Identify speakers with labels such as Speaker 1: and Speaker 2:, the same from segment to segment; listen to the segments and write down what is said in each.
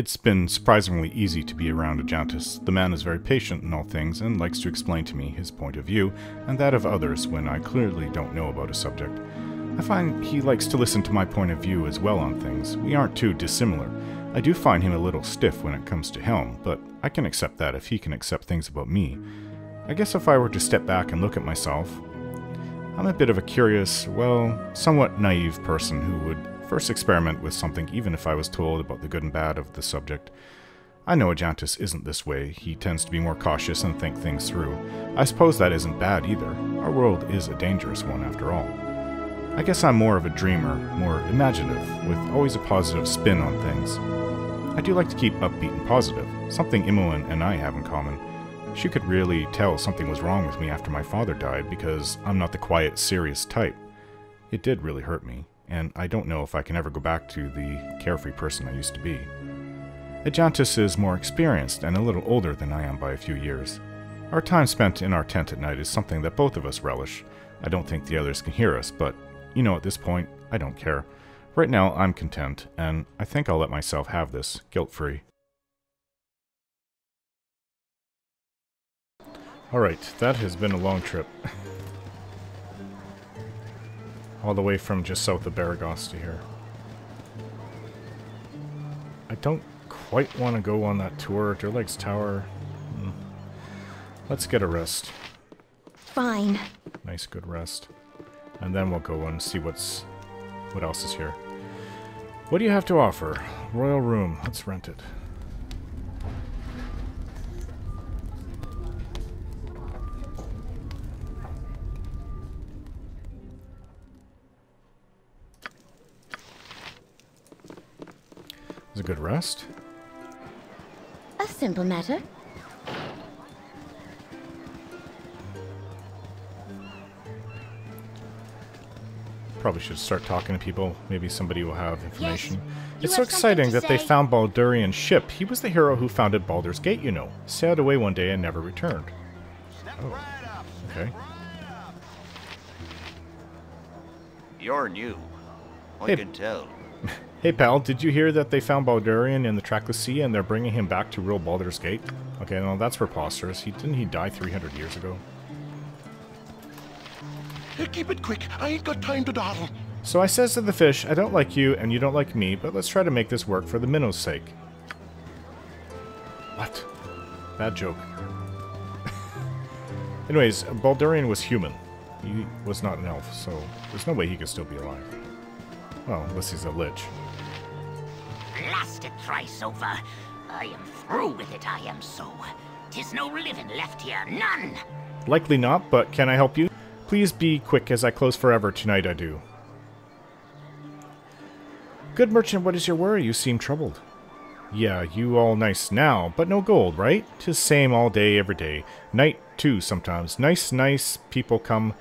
Speaker 1: It's been surprisingly easy to be around Ajantis. The man is very patient in all things and likes to explain to me his point of view and that of others when I clearly don't know about a subject. I find he likes to listen to my point of view as well on things. We aren't too dissimilar. I do find him a little stiff when it comes to Helm, but I can accept that if he can accept things about me. I guess if I were to step back and look at myself, I'm a bit of a curious, well, somewhat naive person who would first experiment with something even if I was told about the good and bad of the subject. I know Ajantis isn't this way. He tends to be more cautious and think things through. I suppose that isn't bad either. Our world is a dangerous one after all. I guess I'm more of a dreamer, more imaginative, with always a positive spin on things. I do like to keep upbeat and positive, something Imoen and I have in common. She could really tell something was wrong with me after my father died because I'm not the quiet, serious type. It did really hurt me, and I don't know if I can ever go back to the carefree person I used to be. Ajantis is more experienced and a little older than I am by a few years. Our time spent in our tent at night is something that both of us relish. I don't think the others can hear us, but, you know, at this point, I don't care. Right now, I'm content, and I think I'll let myself have this, guilt-free. Alright, that has been a long trip. All the way from just south of Baragos to here. I don't quite want to go on that tour. Durleg's Tower. Let's get a rest.
Speaker 2: Fine.
Speaker 1: Nice, good rest. And then we'll go and see what else is here. What do you have to offer? Royal room. Let's rent it. Is it a good rest?
Speaker 2: A simple matter.
Speaker 1: Probably should start talking to people. Maybe somebody will have information.
Speaker 2: Yes,
Speaker 1: it's so exciting that they found Baldurian's ship. He was the hero who founded Baldur's Gate, you know. Sailed away one day and never returned. Oh, okay.
Speaker 3: You're new. I can tell.
Speaker 1: Hey pal, did you hear that they found Baldurian in the Trackless Sea and they're bringing him back to real Baldur's Gate? Okay, no, that's preposterous. Didn't he die 300 years ago?
Speaker 4: Hey, keep it quick. I ain't got time to dawdle.
Speaker 1: So I says to the fish, I don't like you and you don't like me, but let's try to make this work for the minnow's sake. What? Bad joke. Anyways, Baldurian was human. He was not an elf, so there's no way he could still be alive. Well, unless he's a lich.
Speaker 5: Blast it thrice over. I am through with it, I am so. 'Tis no living left here, none.
Speaker 1: Likely not, but can I help you? Please be quick as I close forever tonight, I do. Good merchant, what is your worry? You seem troubled. Yeah, you all nice now, but no gold, right? 'Tis same all day, every day. Night, too, sometimes. Nice people come.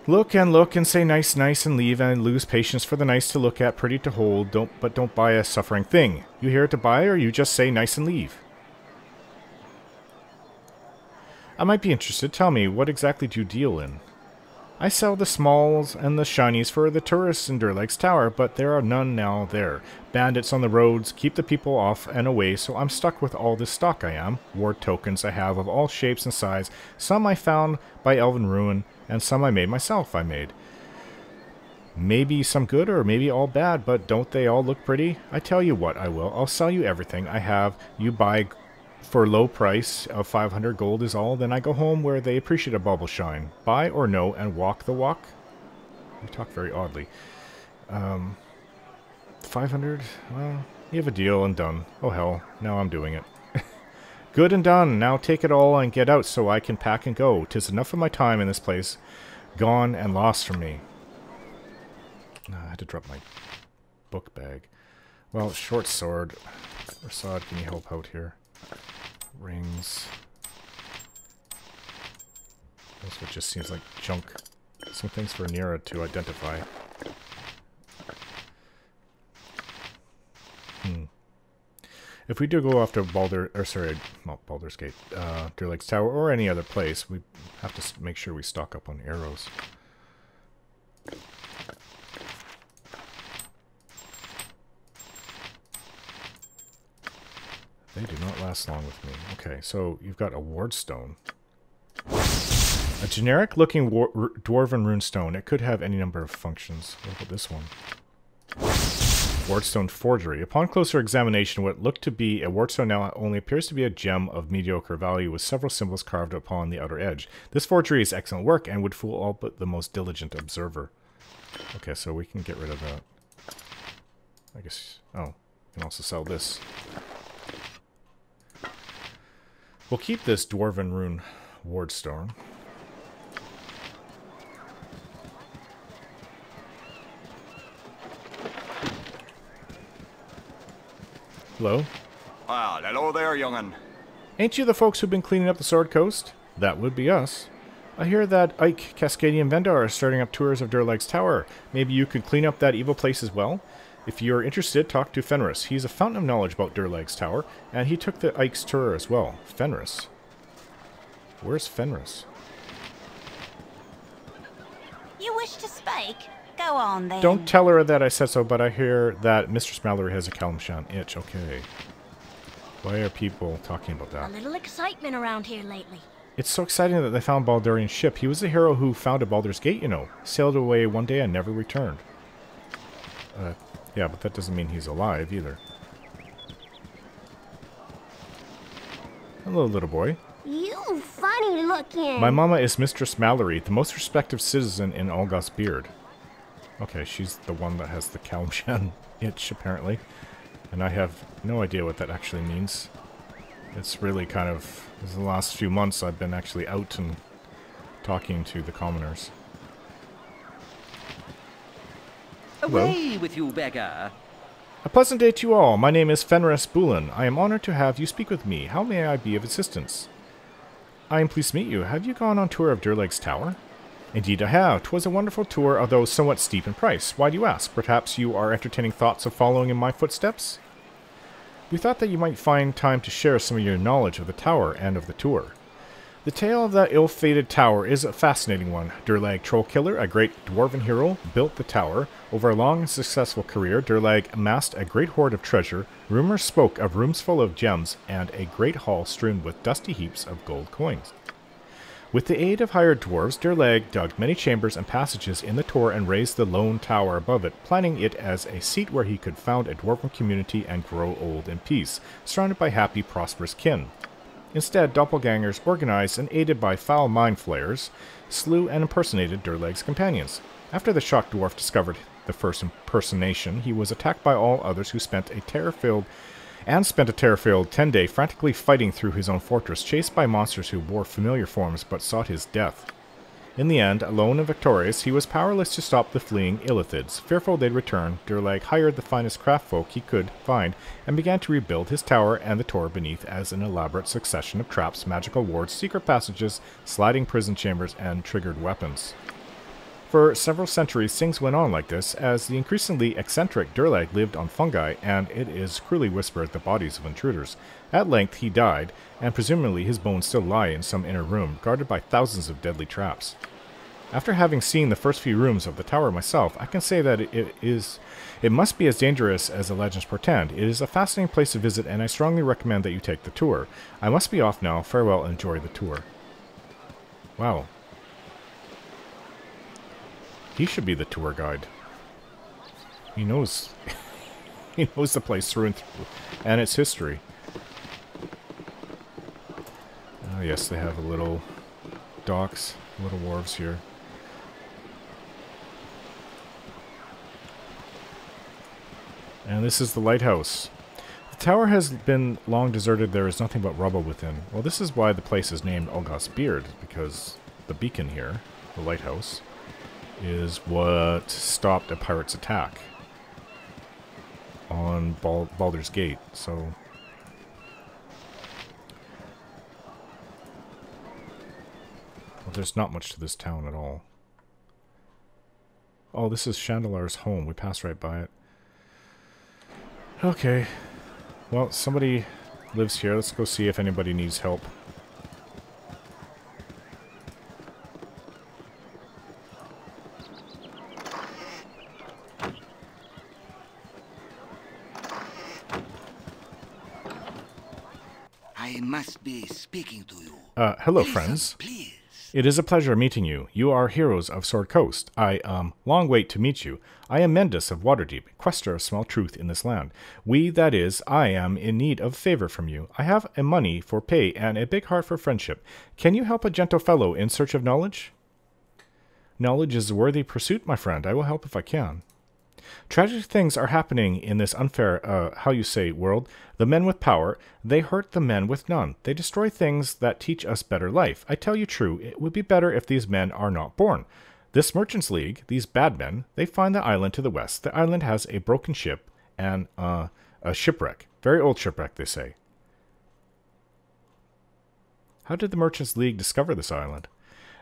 Speaker 1: Look and say nice and leave and lose patience for the nice to look at, pretty to hold, but don't buy a suffering thing. You here to buy or you just say nice and leave? I might be interested. Tell me, what exactly do you deal in? I sell the smalls and the shinies for the tourists in Durleg's Tower, but there are none now there. Bandits on the roads keep the people off and away, so I'm stuck with all this stock I am. Ward tokens I have of all shapes and size. Some I found by elven ruin, and some I made myself. Maybe some good or maybe all bad, but don't they all look pretty? I tell you what, I will. I'll sell you everything I have. You buy for low price of 500 gold is all, then I go home where they appreciate a bauble shine. Buy or no and walk the walk? You talk very oddly. 500? Well, you have a deal and done. Oh hell, now I'm doing it. Good and done. Now take it all and get out so I can pack and go. 'Tis enough of my time in this place gone and lost from me. I had to drop my book bag. Well, short sword. Rasad, can you help out here? Rings. Most of it just seems like junk. Some things for Nira to identify. If we do go off to not Baldur's Gate, Durleg's Tower, or any other place, we have to make sure we stock up on arrows. They do not last long with me. Okay, so you've got a ward stone. A generic-looking dwarven rune stone. It could have any number of functions. What about this one? Wardstone forgery. Upon closer examination, what looked to be a wardstone now only appears to be a gem of mediocre value with several symbols carved upon the outer edge. This forgery is excellent work and would fool all but the most diligent observer. Okay, so we can get rid of that. I guess... Oh, we can also sell this. We'll keep this dwarven rune wardstone. Hello?
Speaker 3: Well, hello there, young'un.
Speaker 1: Ain't you the folks who've been cleaning up the Sword Coast? That would be us. I hear that Ike, Cascadian Vendor are starting up tours of Durlag's Tower. Maybe you could clean up that evil place as well? If you're interested, talk to Fenris. He's a fountain of knowledge about Durlag's Tower, and he took the Ike's tour as well. Fenris? Where's Fenris?
Speaker 6: You wish to speak? Go on, then.
Speaker 1: Don't tell her that I said so, but I hear that Mistress Mallory has a Kalimshan itch. Okay. Why are people talking about
Speaker 2: A
Speaker 1: that?
Speaker 2: little excitement around here lately.
Speaker 1: It's so exciting that they found Baldurian's ship. He was the hero who founded Baldur's Gate, you know. Sailed away one day and never returned. Yeah, but that doesn't mean he's alive, either. Hello, little boy.
Speaker 2: You funny looking.
Speaker 1: My mama is Mistress Mallory, the most respected citizen in Ulgoth's beard. Okay, she's the one that has the Kalimshan itch, apparently. And I have no idea what that actually means. It's really kind of... The last few months I've been actually out and talking to the commoners.
Speaker 7: Away with you, beggar!
Speaker 1: A pleasant day to you all. My name is Fenris Bullen. I am honored to have you speak with me. How may I be of assistance? I am pleased to meet you. Have you gone on tour of Durlag's Tower? Indeed I have. 'Twas a wonderful tour, although somewhat steep in price. Why do you ask? Perhaps you are entertaining thoughts of following in my footsteps? We thought that you might find time to share some of your knowledge of the tower and of the tour. The tale of the ill-fated tower is a fascinating one. Durlag Trollkiller, a great dwarven hero, built the tower. Over a long and successful career, Durlag amassed a great hoard of treasure. Rumors spoke of rooms full of gems and a great hall strewn with dusty heaps of gold coins. With the aid of hired dwarves, Durlag dug many chambers and passages in the tower and raised the lone tower above it, planning it as a seat where he could found a dwarven community and grow old in peace, surrounded by happy, prosperous kin. Instead, doppelgangers, organized and aided by foul mind flayers, slew and impersonated Durlag's companions. After the shocked dwarf discovered the first impersonation, he was attacked by all others who spent a terror-filled 10-day frantically fighting through his own fortress, chased by monsters who wore familiar forms but sought his death. In the end, alone and victorious, he was powerless to stop the fleeing Illithids. Fearful they'd return, Durlag hired the finest craftfolk he could find and began to rebuild his tower and the tower beneath as an elaborate succession of traps, magical wards, secret passages, sliding prison chambers, and triggered weapons. For several centuries, things went on like this, as the increasingly eccentric Durlag lived on fungi, and it is cruelly whispered the bodies of intruders. At length, he died, and presumably his bones still lie in some inner room, guarded by thousands of deadly traps. After having seen the first few rooms of the tower myself, I can say that it must be as dangerous as the legends portend. It is a fascinating place to visit, and I strongly recommend that you take the tour. I must be off now. Farewell, and enjoy the tour. Wow. He should be the tour guide. He knows he knows the place through and through, and its history. Oh yes, they have a little docks, little wharves here. And this is the lighthouse. The tower has been long deserted. There is nothing but rubble within. Well, this is why the place is named Ulgoth's Beard, because the beacon here, the lighthouse, is what stopped a pirate's attack on Baldur's Gate. So well, there's not much to this town at all. Oh, this is Chandelar's home. We passed right by it. Okay. Well, somebody lives here. Let's go see if anybody needs help.
Speaker 8: I must be speaking to you.
Speaker 1: Hello,
Speaker 8: Listen,
Speaker 1: friends.
Speaker 8: please.
Speaker 1: It is a pleasure meeting you. You are heroes of Sword Coast. Long wait to meet you. I am Mendus of Waterdeep, quester of small truth in this land. I am in need of favor from you. I have a money for pay and a big heart for friendship. Can you help a gentle fellow in search of knowledge? Knowledge is a worthy pursuit, my friend. I will help if I can. Tragic things are happening in this unfair, world. The men with power, they hurt the men with none. They destroy things that teach us better life. I tell you true, it would be better if these men are not born. This Merchants League, these bad men, they find the island to the west. The island has a broken ship and a shipwreck. Very old shipwreck, they say. How did the Merchants League discover this island?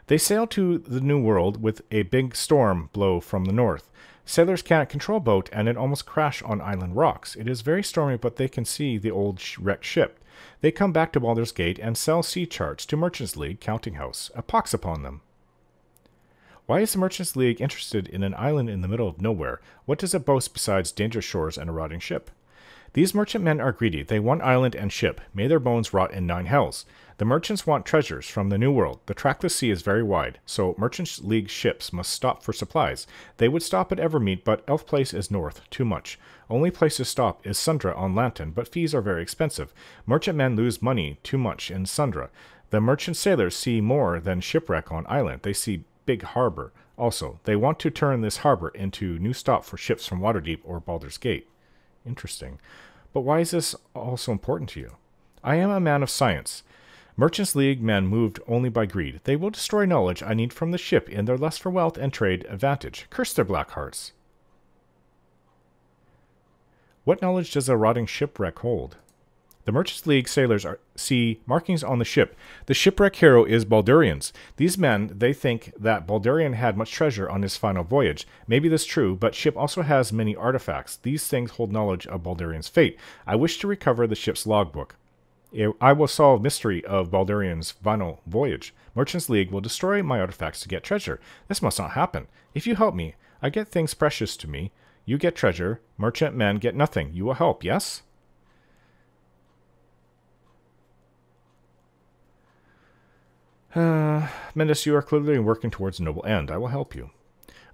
Speaker 1: They sail to the New World with a big storm blow from the north. Sailors can't control boat, and it almost crashed on island rocks. It is very stormy, but they can see the old wrecked ship. They come back to Baldur's Gate and sell sea charts to Merchants League Counting House. A pox upon them. Why is the Merchants League interested in an island in the middle of nowhere? What does it boast besides dangerous shores and a rotting ship? These merchantmen are greedy. They want island and ship. May their bones rot in 9 hells. The merchants want treasures from the New World. The trackless sea is very wide, so Merchants League ships must stop for supplies. They would stop at Evermeet, but Elf Place is north, too much. Only place to stop is Sundra on Lantern, but fees are very expensive. Merchantmen lose money too much in Sundra. The merchant sailors see more than shipwreck on island. They see big harbor. Also, they want to turn this harbor into new stop for ships from Waterdeep or Baldur's Gate. Interesting. But why is this all so important to you? I am a man of science. Merchants League men moved only by greed. They will destroy knowledge I need from the ship in their lust for wealth and trade advantage. Curse their black hearts. What knowledge does a rotting shipwreck hold? The Merchants League sailors see markings on the ship. The shipwreck hero is Baldurian's. These men, they think that Baldurian had much treasure on his final voyage. Maybe that's true, but ship also has many artifacts. These things hold knowledge of Baldurian's fate. I wish to recover the ship's logbook. I will solve mystery of Baldurian's final voyage. Merchants League will destroy my artifacts to get treasure. This must not happen. If you help me, I get things precious to me. You get treasure. Merchant men get nothing. You will help, yes? Mendus, you are clearly working towards a noble end. I will help you.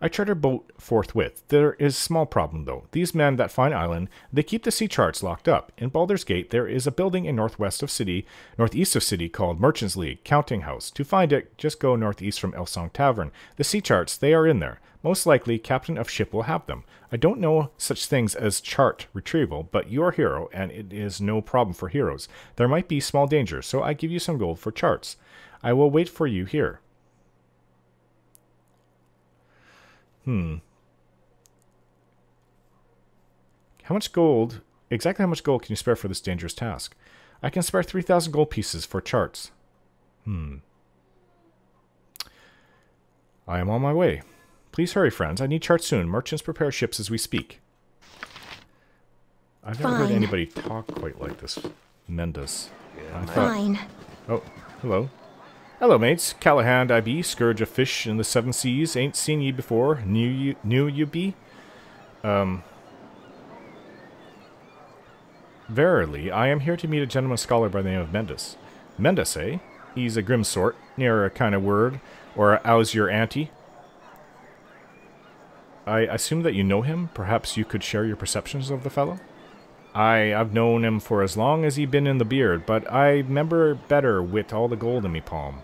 Speaker 1: I charter boat forthwith. There is a small problem, though. These men that find island, they keep the sea charts locked up. In Baldur's Gate, there is a building in northeast of city called Merchants League Counting House. To find it, just go northeast from Elsong Tavern. The sea charts, they are in there. Most likely, captain of ship will have them. I don't know such things as chart retrieval, but you are a hero, and it is no problem for heroes. There might be small danger, so I give you some gold for charts. I will wait for you here. Exactly how much gold can you spare for this dangerous task? I can spare 3,000 gold pieces for charts. I am on my way. Please hurry, friends. I need charts soon. Merchants prepare ships as we speak. I've never heard anybody talk quite like this. Mendus.
Speaker 2: Fine.
Speaker 1: Oh, hello. Hello, mates. Callahan I be, scourge of fish in the 7 seas. Ain't seen ye before. Knew you be? Verily, I am here to meet a gentleman scholar by the name of Mendus. Mendus, eh? He's a grim sort, near a kind of word, or a "ow's your auntie." I assume that you know him. Perhaps you could share your perceptions of the fellow? I've known him for as long as he been in the beard, but I remember better with all the gold in me palm.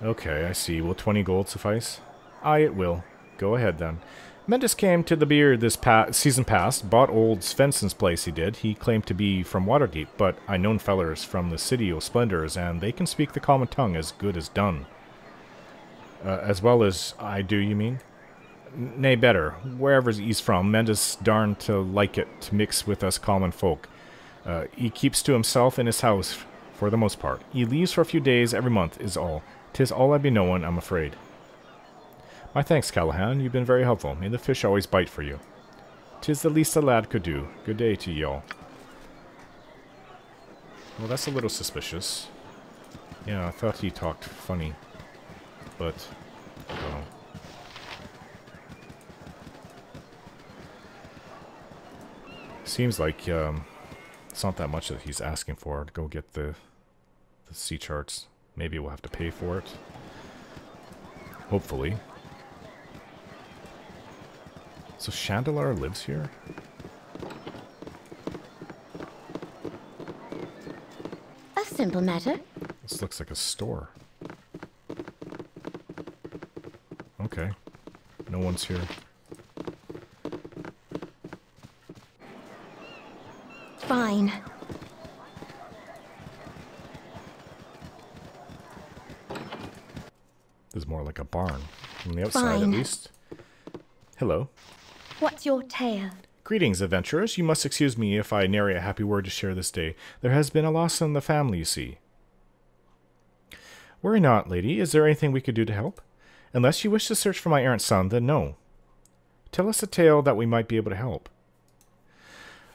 Speaker 1: Okay, I see. Will 20 gold suffice? Aye, it will. Go ahead, then. Mendus came to the beard this season past, bought old Svensson's place, he did. He claimed to be from Waterdeep, but I known fellers from the City o' Splendors, and they can speak the common tongue as good as done. As well as I do, you mean? Nay, better. Wherever he's from, Mendus darned to like it to mix with us common folk. He keeps to himself in his house, for the most part. He leaves for a few days every month, is all. 'Tis all I be knowin', I'm afraid. My thanks, Callahan. You've been very helpful. May the fish always bite for you. 'Tis the least a lad could do. Good day to y'all. Well, that's a little suspicious. Yeah, I thought he talked funny. But, I don't know. Seems like, It's not that much that he's asking for to go get the sea charts. Maybe we'll have to pay for it. Hopefully. So Chandelar lives here?
Speaker 9: A simple matter.
Speaker 1: This looks like a store. Okay. No one's here.
Speaker 9: Fine.
Speaker 1: This is more like a barn. From the outside, at least. Hello.
Speaker 9: What's your tale?
Speaker 1: Greetings, adventurers. You must excuse me if I nary a happy word to share this day. There has been a loss in the family, you see. Worry not, lady. Is there anything we could do to help? Unless you wish to search for my errant son, then no. Tell us a tale that we might be able to help.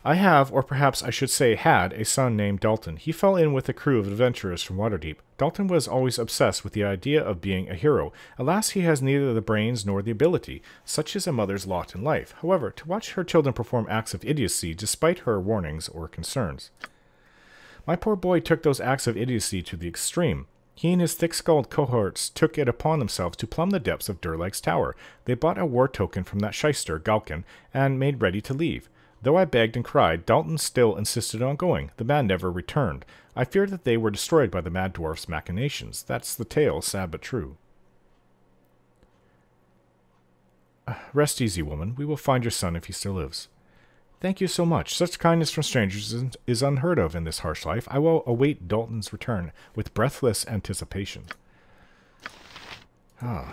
Speaker 1: I have, or perhaps I should say had, a son named Dalton. He fell in with a crew of adventurers from Waterdeep. Dalton was always obsessed with the idea of being a hero. Alas, he has neither the brains nor the ability. Such is a mother's lot in life. However, to watch her children perform acts of idiocy despite her warnings or concerns. My poor boy took those acts of idiocy to the extreme. He and his thick-skulled cohorts took it upon themselves to plumb the depths of Durlag's tower. They bought a war token from that shyster, Galkin, and made ready to leave. Though I begged and cried, Dalton still insisted on going. The man never returned. I feared that they were destroyed by the mad dwarf's machinations. That's the tale, sad but true. Rest easy, woman. We will find your son if he still lives. Thank you so much. Such kindness from strangers is unheard of in this harsh life. I will await Dalton's return with breathless anticipation. Ah.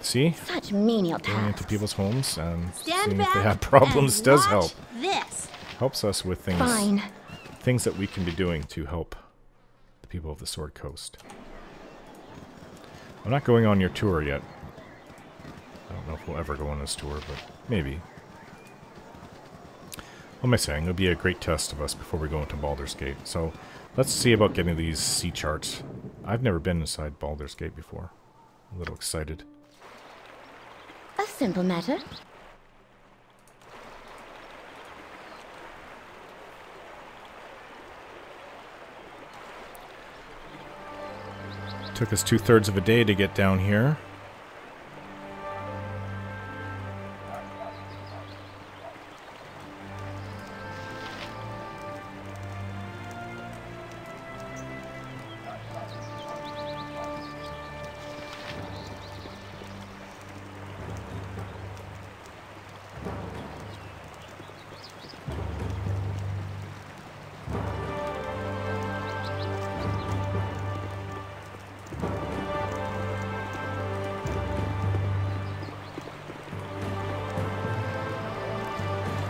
Speaker 1: See?
Speaker 9: Such menial tasks.
Speaker 1: Going into people's homes and seeing if they have problems does help.
Speaker 2: This.
Speaker 1: Helps us with things.
Speaker 9: Fine.
Speaker 1: Things that we can be doing to help the people of the Sword Coast. I'm not going on your tour yet. I don't know if we'll ever go on this tour, but maybe. What am I saying? It'll be a great test of us before we go into Baldur's Gate. So let's see about getting these sea charts. I've never been inside Baldur's Gate before. I'm a little excited.
Speaker 9: A simple matter.
Speaker 1: Took us 2/3 of a day to get down here.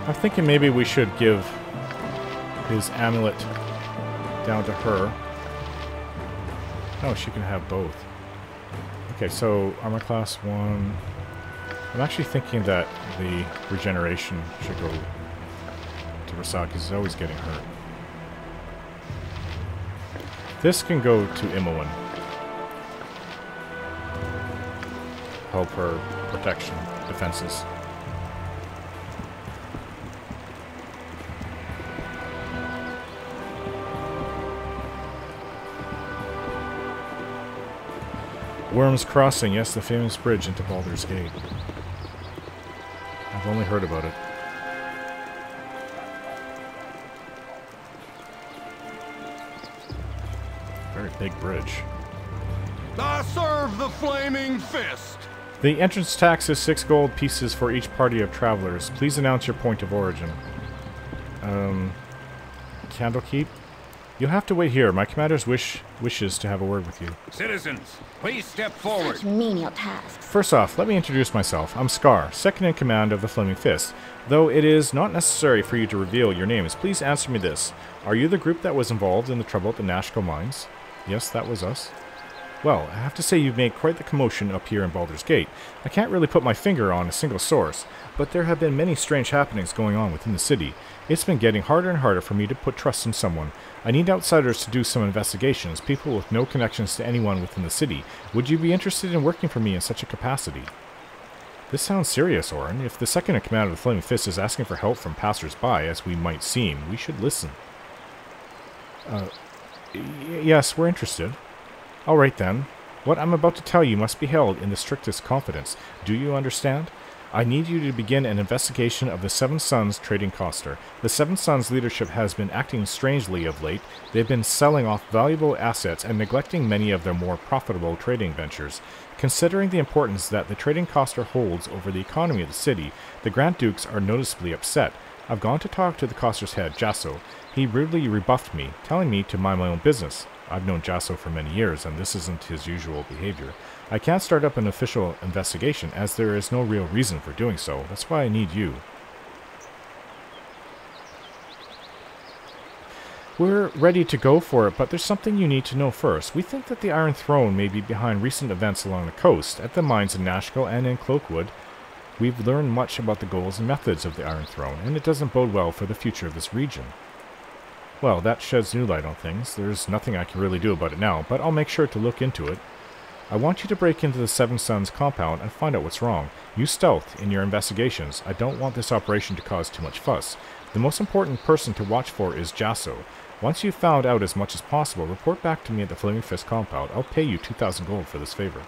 Speaker 1: I'm thinking maybe we should give his amulet down to her. Oh, she can have both. Okay, so armor class 1. I'm actually thinking that the regeneration should go to Rasad because he's always getting hurt. This can go to Imoen. Help her protection, defenses. Worm's Crossing, yes, the famous bridge into Baldur's Gate. I've only heard about it. Very big bridge.
Speaker 4: I serve the flaming fist.
Speaker 1: The entrance tax is 6 gold pieces for each party of travelers. Please announce your point of origin. Candlekeep? You'll have to wait here. My commander's wishes to have a word with you.
Speaker 3: Citizens, please step forward.
Speaker 9: Such menial tasks.
Speaker 1: First off, let me introduce myself. I'm Scar, second in command of the Flaming Fist. Though it is not necessary for you to reveal your names, please answer me this. Are you the group that was involved in the trouble at the Nashko mines? Yes, that was us. Well, I have to say you've made quite the commotion up here in Baldur's Gate. I can't really put my finger on a single source, but there have been many strange happenings going on within the city. It's been getting harder and harder for me to put trust in someone. I need outsiders to do some investigations, people with no connections to anyone within the city. Would you be interested in working for me in such a capacity? This sounds serious, Orin. If the second in command of the Flaming Fist is asking for help from passers-by, as we might seem, we should listen. Yes, we're interested. All right then. What I'm about to tell you must be held in the strictest confidence. Do you understand? I need you to begin an investigation of the Seven Sons trading coster. The Seven Sons leadership has been acting strangely of late. They've been selling off valuable assets and neglecting many of their more profitable trading ventures. Considering the importance that the trading coster holds over the economy of the city, the Grand Dukes are noticeably upset. I've gone to talk to the coster's head, Jasso. He rudely rebuffed me, telling me to mind my own business. I've known Jasso for many years, and this isn't his usual behavior. I can't start up an official investigation, as there is no real reason for doing so. That's why I need you. We're ready to go for it, but there's something you need to know first. We think that the Iron Throne may be behind recent events along the coast, at the mines in Nashkel and in Cloakwood. We've learned much about the goals and methods of the Iron Throne, and it doesn't bode well for the future of this region. Well, that sheds new light on things. There's nothing I can really do about it now, but I'll make sure to look into it. I want you to break into the Seven Sons compound and find out what's wrong. Use stealth in your investigations. I don't want this operation to cause too much fuss. The most important person to watch for is Jasso. Once you've found out as much as possible, report back to me at the Flaming Fist compound. I'll pay you 2,000 gold for this favor.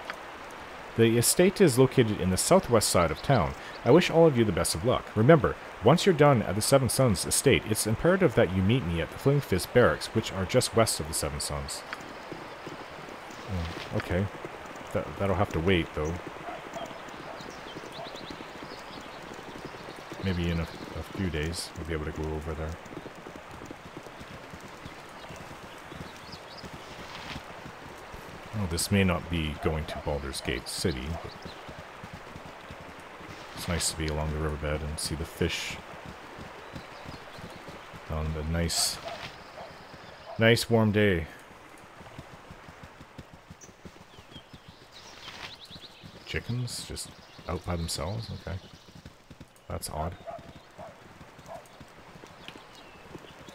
Speaker 1: The estate is located in the southwest side of town. I wish all of you the best of luck. Remember, once you're done at the Seven Sons estate, it's imperative that you meet me at the Flaming Fist barracks, which are just west of the Seven Sons. Okay. That'll have to wait, though. Maybe in a few days we'll be able to go over there. Well, this may not be going to Baldur's Gate City, but it's nice to be along the riverbed and see the fish on the nice warm day. Chickens just out by themselves? Okay. That's odd.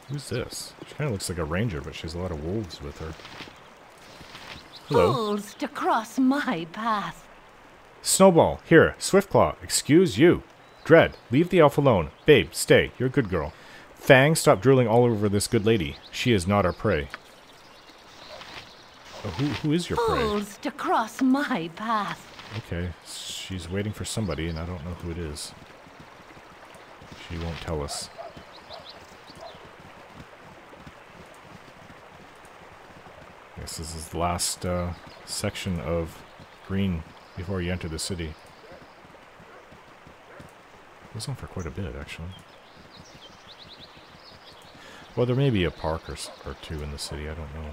Speaker 1: Who's this? She kind of looks like a ranger, but she has a lot of wolves with her. Hello.
Speaker 6: Fools to cross my path.
Speaker 1: Snowball, here, Swiftclaw, excuse you. Dread, leave the elf alone. Babe, stay, you're a good girl. Fang, stop drooling all over this good lady. She is not our prey. Oh, who is your prey?
Speaker 6: Fools to cross my path.
Speaker 1: Okay, she's waiting for somebody, and I don't know who it is. She won't tell us. I guess this is the last section of green before you enter the city. Goes on for quite a bit, actually. Well, there may be a park or two in the city, I don't know.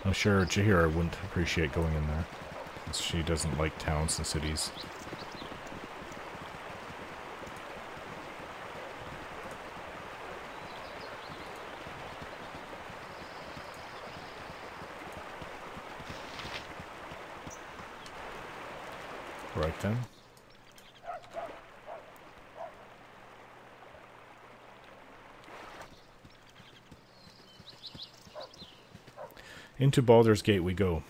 Speaker 1: I'm sure Jahira wouldn't appreciate going in there, because she doesn't like towns and cities. Right then. Into Baldur's Gate we go.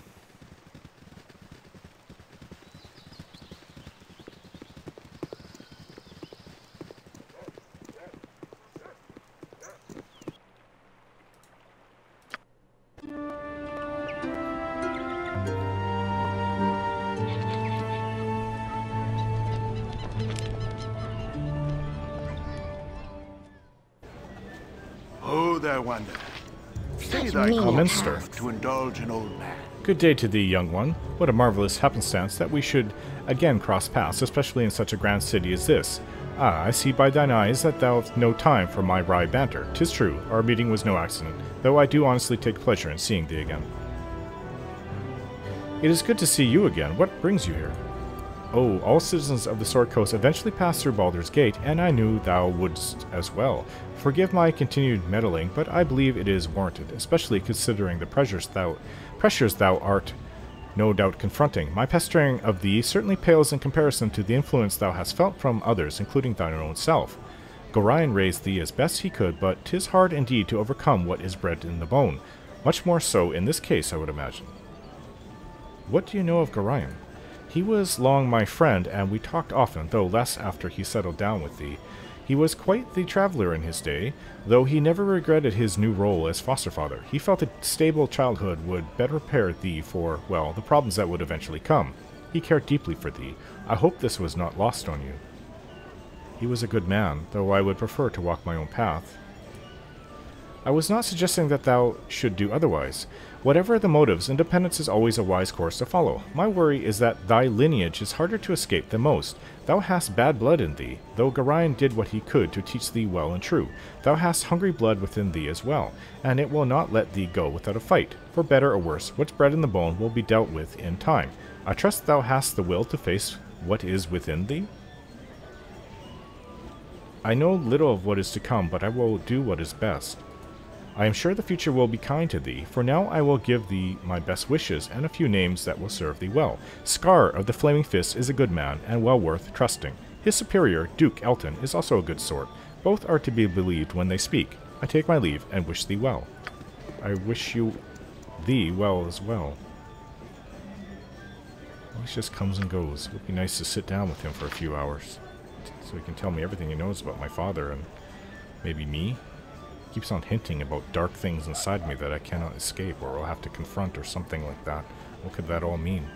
Speaker 4: Oh, there, Wanda. Say
Speaker 9: Such
Speaker 4: thy
Speaker 9: menial
Speaker 1: Minster.
Speaker 9: tasks.
Speaker 4: to indulge an old man.
Speaker 1: Good day to thee, young one. What a marvelous happenstance that we should again cross paths, especially in such a grand city as this. Ah, I see by thine eyes that thou hast no time for my wry banter. 'Tis true, our meeting was no accident, though I do honestly take pleasure in seeing thee again. It is good to see you again. What brings you here? Oh, all citizens of the Sword Coast eventually pass through Baldur's Gate, and I knew thou wouldst as well. Forgive my continued meddling, but I believe it is warranted, especially considering the pressures thou art no doubt confronting. My pestering of thee certainly pales in comparison to the influence thou hast felt from others, including thine own self. Gorion raised thee as best he could, but 'tis hard indeed to overcome what is bred in the bone. Much more so in this case, I would imagine. What do you know of Gorion? He was long my friend, and we talked often, though less after he settled down with thee. He was quite the traveler in his day, though he never regretted his new role as foster father. He felt a stable childhood would better prepare thee for, well, the problems that would eventually come. He cared deeply for thee. I hope this was not lost on you. He was a good man, though I would prefer to walk my own path. I was not suggesting that thou should do otherwise. Whatever the motives, independence is always a wise course to follow. My worry is that thy lineage is harder to escape than most. Thou hast bad blood in thee, though Garayan did what he could to teach thee well and true. Thou hast hungry blood within thee as well, and it will not let thee go without a fight. For better or worse, what's bred in the bone will be dealt with in time. I trust thou hast the will to face what is within thee? I know little of what is to come, but I will do what is best. I am sure the future will be kind to thee. For now I will give thee my best wishes and a few names that will serve thee well. Scar of the Flaming Fist is a good man and well worth trusting. His superior, Duke Elton, is also a good sort. Both are to be believed when they speak. I take my leave and wish thee well. I wish thee well as well. He just comes and goes. It would be nice to sit down with him for a few hours, so he can tell me everything he knows about my father and maybe me. He keeps on hinting about dark things inside me that I cannot escape or will have to confront or something like that. What could that all mean?